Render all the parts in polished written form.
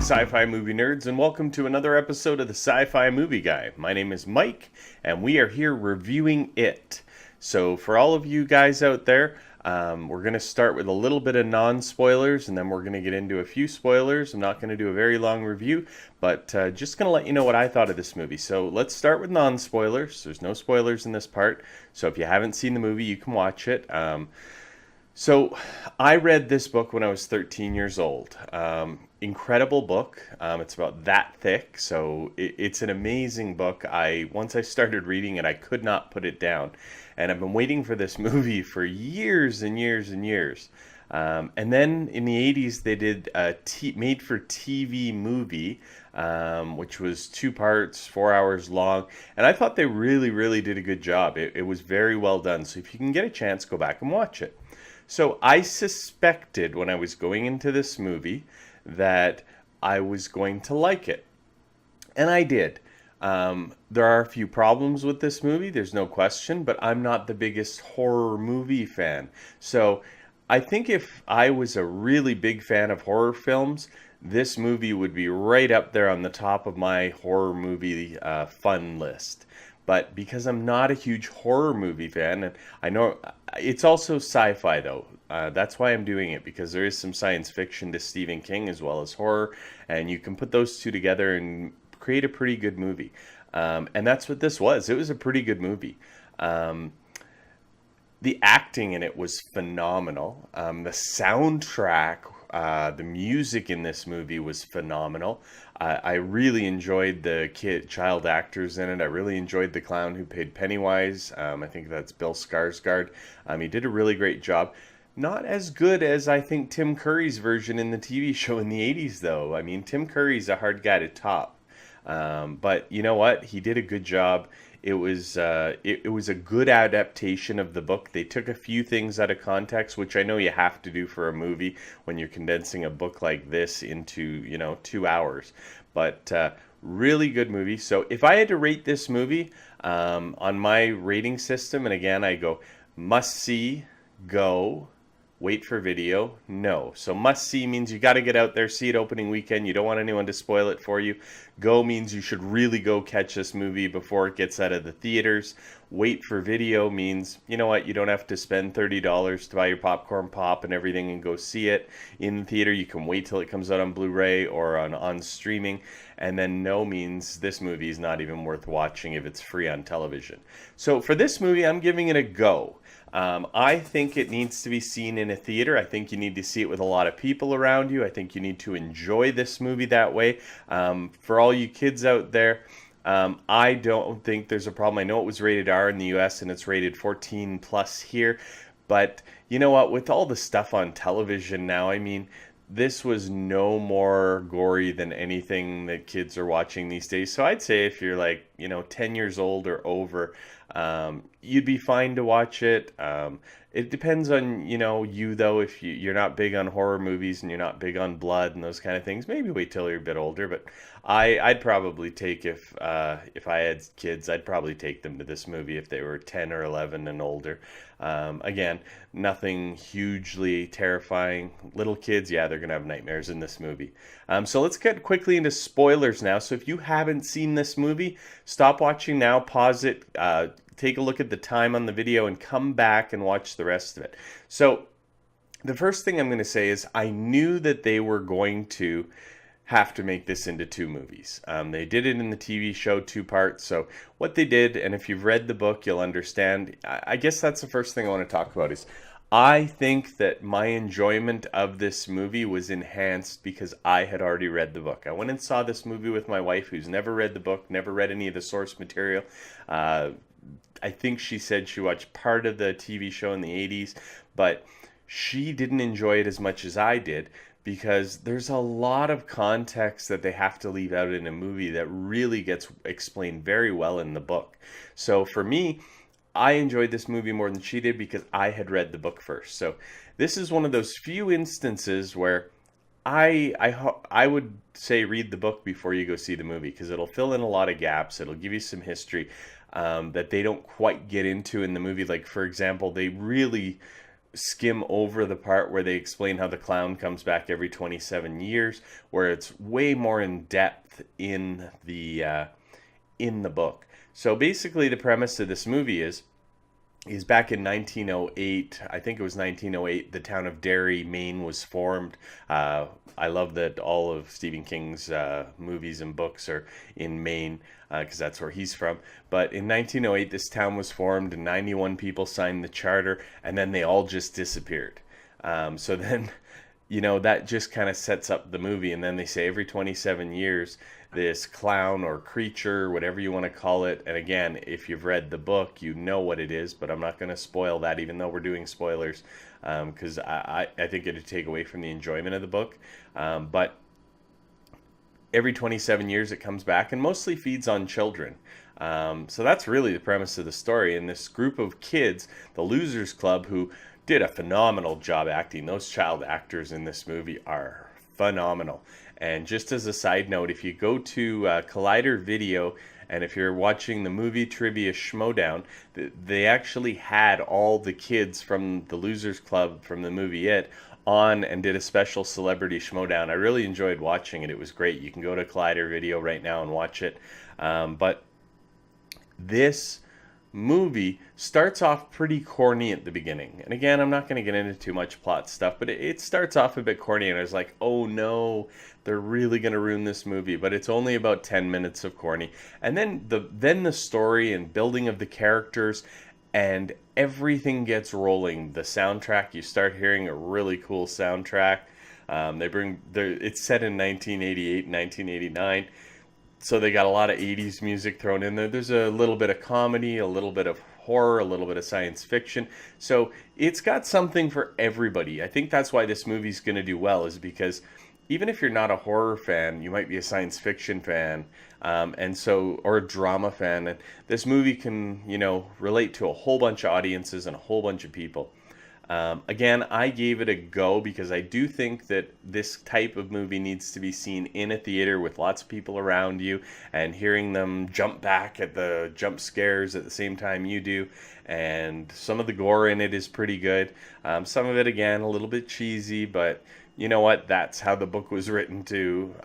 Sci-Fi movie nerds, and welcome to another episode of the Sci-Fi Movie Guy. My name is Mike, and we are here reviewing It. So for all of you guys out there, we're going to start with a little bit of non-spoilers, and then we're going to get into a few spoilers. I'm not going to do a very long review, but just going to let you know what I thought of this movie. So let's start with non-spoilers. There's no spoilers in this part, so if you haven't seen the movie, you can watch it. So I read this book when I was 13 years old. Incredible book. It's about that thick, so it's an amazing book. Once I started reading it, I could not put it down. And I've been waiting for this movie for years and years and years. And then in the 80s, they did a made-for-TV movie, which was 2 parts, 4 hours long. And I thought they really, really did a good job. It was very well done. So if you can get a chance, go back and watch it. So I suspected when I was going into this movie that I was going to like it. And I did. There are a few problems with this movie, there's no question, but I'm not the biggest horror movie fan. So I think if I was a really big fan of horror films, this movie would be right up there on the top of my horror movie fun list. But because I'm not a huge horror movie fan, and I know it's also sci-fi though, that's why I'm doing it, because there is some science fiction to Stephen King as well as horror, and you can put those two together and create a pretty good movie. And that's what this was. It was a pretty good movie. The acting in it was phenomenal. The soundtrack, the music in this movie was phenomenal. I really enjoyed the child actors in it. I really enjoyed the clown who played Pennywise. I think that's Bill Skarsgård. He did a really great job. Not as good as I think Tim Curry's version in the TV show in the 80s, though. I mean, Tim Curry's a hard guy to top. But you know what? He did a good job. It was a good adaptation of the book. They took a few things out of context, which I know you have to do for a movie when you're condensing a book like this into, 2 hours. But really good movie. So if I had to rate this movie on my rating system, and again, I go must see, go, wait for video, no. So must see means you got to get out there, see it opening weekend. You don't want anyone to spoil it for you. Go means you should really go catch this movie before it gets out of the theaters. Wait for video means, you know what, you don't have to spend $30 to buy your popcorn pop and everything and go see it in the theater. You can wait till it comes out on Blu-ray or on streaming. And then no means this movie is not even worth watching if it's free on television. So for this movie, I'm giving it a go. I think it needs to be seen in a theater. I think you need to see it with a lot of people around you. I think you need to enjoy this movie that way. For all you kids out there, I don't think there's a problem. I know it was rated R in the US and it's rated 14 plus here. But you know what? With all the stuff on television now, I mean, this was no more gory than anything that kids are watching these days. So I'd say if you're 10 years old or over, you'd be fine to watch it. It depends on, you though. If you're not big on horror movies and you're not big on blood and those kind of things, maybe wait till you're a bit older. But I'd probably take, if I had kids, I'd probably take them to this movie if they were 10 or 11 and older. Again, nothing hugely terrifying. Little kids, yeah, they're going to have nightmares in this movie. So let's get quickly into spoilers now. So if you haven't seen this movie, stop watching now, pause it, take a look at the time on the video, and come back and watch the rest of it. So the first thing I'm going to say is I knew that they were going to have to make this into 2 movies. They did it in the TV show, 2 parts. So what they did, and if you've read the book, you'll understand. I guess that's the first thing I want to talk about is I think that my enjoyment of this movie was enhanced because I had already read the book. I went and saw this movie with my wife, who's never read the book, never read any of the source material. I think she said she watched part of the TV show in the 80s, but she didn't enjoy it as much as I did because there's a lot of context that they have to leave out in a movie that really gets explained very well in the book. So for me, I enjoyed this movie more than she did because I had read the book first. So this is one of those few instances where I would say read the book before you go see the movie because it'll fill in a lot of gaps. It'll give you some history that they don't quite get into in the movie. Like, for example, they really skim over the part where they explain how the clown comes back every 27 years, where it's way more in depth in the book. So basically, the premise of this movie is back in 1908. I think it was 1908. The town of Derry, Maine, was formed. I love that all of Stephen King's movies and books are in Maine because that's where he's from. But in 1908, this town was formed, and 91 people signed the charter, and then they all just disappeared. So then, that just kind of sets up the movie. And then they say every 27 years, this clown or creature, whatever you want to call it. And again, if you've read the book, you know what it is, but I'm not going to spoil that, even though we're doing spoilers, because I think it'd take away from the enjoyment of the book. But every 27 years it comes back and mostly feeds on children. So that's really the premise of the story. And this group of kids, the Losers Club, who did a phenomenal job acting. Those child actors in this movie are phenomenal. And just as a side note, if you go to Collider Video, and if you're watching the movie Trivia Schmodown, they actually had all the kids from the Losers Club from the movie It on and did a special Celebrity Schmodown. I really enjoyed watching it. It was great. You can go to Collider Video right now and watch it. But this movie starts off pretty corny at the beginning. And again, I'm not going to get into too much plot stuff, but it starts off a bit corny, and I was like, oh no, they're really going to ruin this movie. But it's only about 10 minutes of corny. And then the story and building of the characters and everything gets rolling. The soundtrack, you start hearing a really cool soundtrack. It's set in 1988, 1989. So they got a lot of 80s music thrown in there. There's a little bit of comedy, a little bit of horror, a little bit of science fiction. So it's got something for everybody. I think that's why this movie's going to do well, is because even if you're not a horror fan, you might be a science fiction fan, or a drama fan. And this movie can, relate to a whole bunch of audiences and a whole bunch of people. Again, I gave it a go because I do think that this type of movie needs to be seen in a theater with lots of people around you and hearing them jump back at the jump scares at the same time you do. And some of the gore in it is pretty good. Some of it, again, a little bit cheesy, but you know what? That's how the book was written too.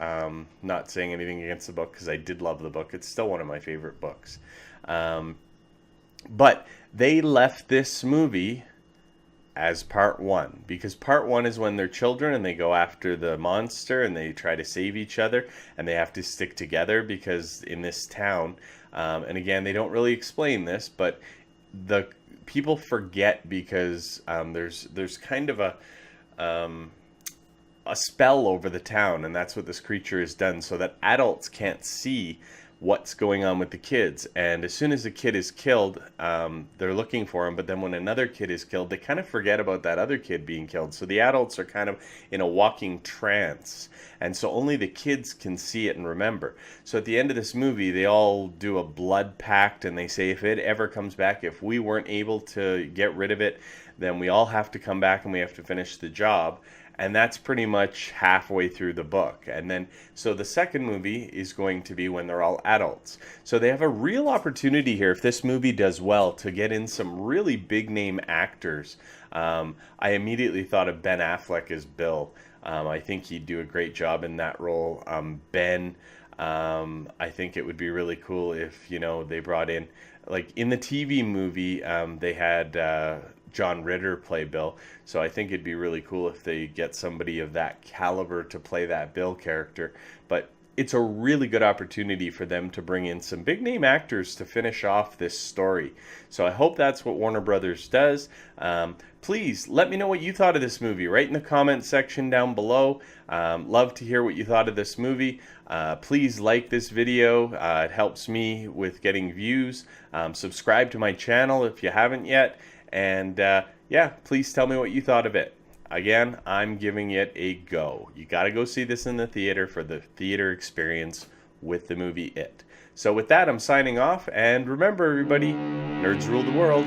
Not saying anything against the book because I did love the book. It's still one of my favorite books. But they left this movie as part one, because part one is when they're children and they go after the monster and they try to save each other, and they have to stick together because in this town, and again, they don't really explain this, but the people forget because there's kind of a spell over the town, and that's what this creature has done, so that adults can't see what's going on with the kids. And as soon as the kid is killed, they're looking for him, but then when another kid is killed, they kind of forget about that other kid being killed. So the adults are kind of in a walking trance, and so only the kids can see it and remember. So at the end of this movie, they all do a blood pact, and they say if it ever comes back, if we weren't able to get rid of it, then we all have to come back and we have to finish the job. And that's pretty much halfway through the book. And then, so the second movie is going to be when they're all adults. So they have a real opportunity here, if this movie does well, to get in some really big name actors. I immediately thought of Ben Affleck as Bill. I think he'd do a great job in that role. Ben, I think it would be really cool if, they brought in, like in the TV movie, they had John Ritter play Bill. So I think it'd be really cool if they get somebody of that caliber to play that Bill character. But it's a really good opportunity for them to bring in some big name actors to finish off this story. So I hope that's what Warner Brothers does. Please let me know what you thought of this movie right in the comment section down below. Love to hear what you thought of this movie. Please like this video. It helps me with getting views. Subscribe to my channel if you haven't yet. And yeah, please tell me what you thought of it. Again, I'm giving it a go. You got to go see this in the theater for the theater experience with the movie It. So with that, I'm signing off. And remember, everybody, nerds rule the world.